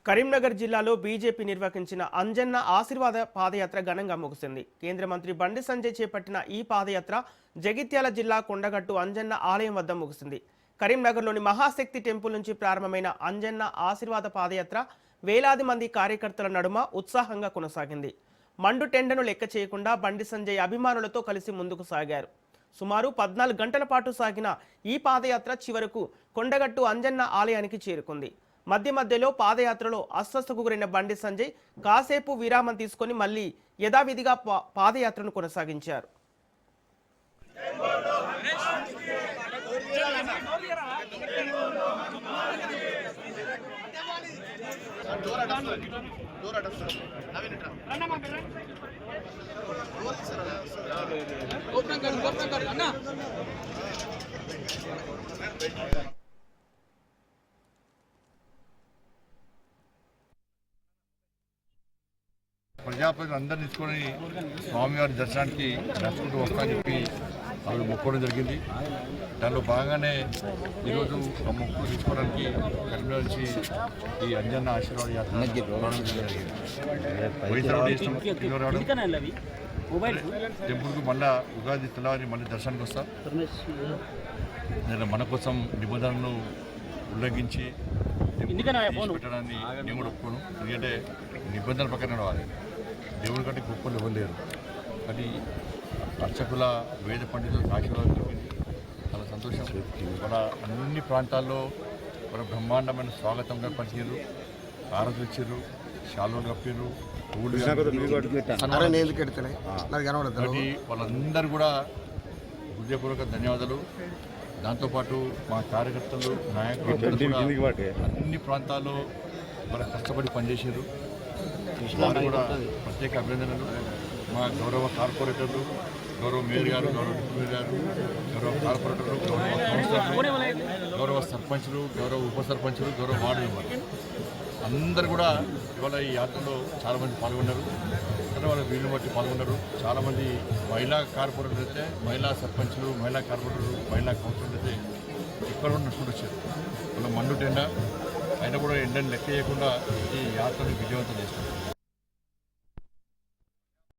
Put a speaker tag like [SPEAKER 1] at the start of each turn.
[SPEAKER 1] కరీంనగర్ జిల్లాలో బీజేపీ నిర్వహించిన అంజన్న ఆశీర్వాద పాదయాత్ర ఘనంగా ముగిసింది. కేంద్ర మంత్రి బండి సంజయ్ చేపట్టిన ఈ పాదయాత్ర జగిత్యాల జిల్లా కొండగట్టు అంజన్న ఆలయం వద్ద ముగిసింది. కరీంనగర్లోని మహాశక్తి టెంపుల్ నుంచి ప్రారంభమైన అంజన్న ఆశీర్వాద పాదయాత్ర వేలాది మంది కార్యకర్తల నడుమ ఉత్సాహంగా కొనసాగింది. మండు టెండను లెక్క చేయకుండా బండి సంజయ్ అభిమానులతో కలిసి ముందుకు సాగారు. సుమారు 14 గంటల పాటు సాగిన ఈ పాదయాత్ర చివరకు కొండగట్టు అంజన్న ఆలయానికి చేరుకుంది. మధ్యలో పాదయాత్రలో అస్వస్థకు గురైన బండి సంజయ్ కాసేపు విరామం తీసుకొని మళ్ళీ యథావిధిగా పాదయాత్రను కొనసాగించారు.
[SPEAKER 2] ప్రజాప్రతినిధులు అందరినీ తీసుకొని స్వామివారి దర్శనానికి నడుచుకుంటూ వస్తామని చెప్పి వాళ్ళు మొక్కడం జరిగింది. దానిలో భాగంగానే ఈరోజు ఆ మొక్కులు తీసుకోవడానికి కరీంనగర్ నుంచి ఈ అంజన్న ఆశీర్వాద యాత్ర టెంపుల్కు మళ్ళా ఉగాది తెల్లవారి మళ్ళీ దర్శనానికి వస్తాం. నేను మన కోసం నిబంధనలను ఉల్లంఘించి పెట్టడాన్ని నేను కూడా ఒప్పుకోను. ఎందుకంటే నిబంధనల ప్రకారం నడవాలి. దేవుడి కంటే గొప్పలు ఇవ్వలేరు. కానీ అర్చకుల వేద పండితుల ఆశీర్వాదం జరిగింది. చాలా సంతోషం. మన అన్ని ప్రాంతాల్లో మన బ్రహ్మాండమైన స్వాగతంగా పనిచేయరు, ఆరతులు ఇచ్చారు, శాలువలు కప్పారు, పువ్వులు. వాళ్ళందరూ కూడా హృదయపూర్వక ధన్యవాదాలు. దాంతోపాటు మా కార్యకర్తలు, నాయకులు అన్ని ప్రాంతాల్లో మన కష్టపడి పనిచేసారు. వారు కూడా ప్రత్యేక అభినందనలు. మా గౌరవ కార్పొరేటర్లు, గౌరవ మేయర్ గారు, గౌరవ డిప్యూటీ మేయర్ గారు, గౌరవ కార్పొరేటర్లు, గౌరవ కౌన్సిలర్లు, గౌరవ సర్పంచులు, గౌరవ ఉప సర్పంచులు, గౌరవ వార్డు మెంబర్లు అందరూ కూడా ఇవాళ ఈ యాత్రలో చాలామంది పాల్గొన్నారు. కానీ వాళ్ళ వీళ్ళు బట్టి పాల్గొన్నారు. చాలామంది మహిళా కార్పొరేటర్లు అయితే, మహిళా సర్పంచులు, మహిళా కార్పొరేటర్లు, మహిళా కౌన్సిలర్లు అయితే ఇక్కడ నడుచుకుంటూ వచ్చారు. వాళ్ళ మండు టెండ అయినా కూడా ఎండని లెక్క చేయకుండా ఈ యాత్రని విజయవంతం చేస్తున్నారు.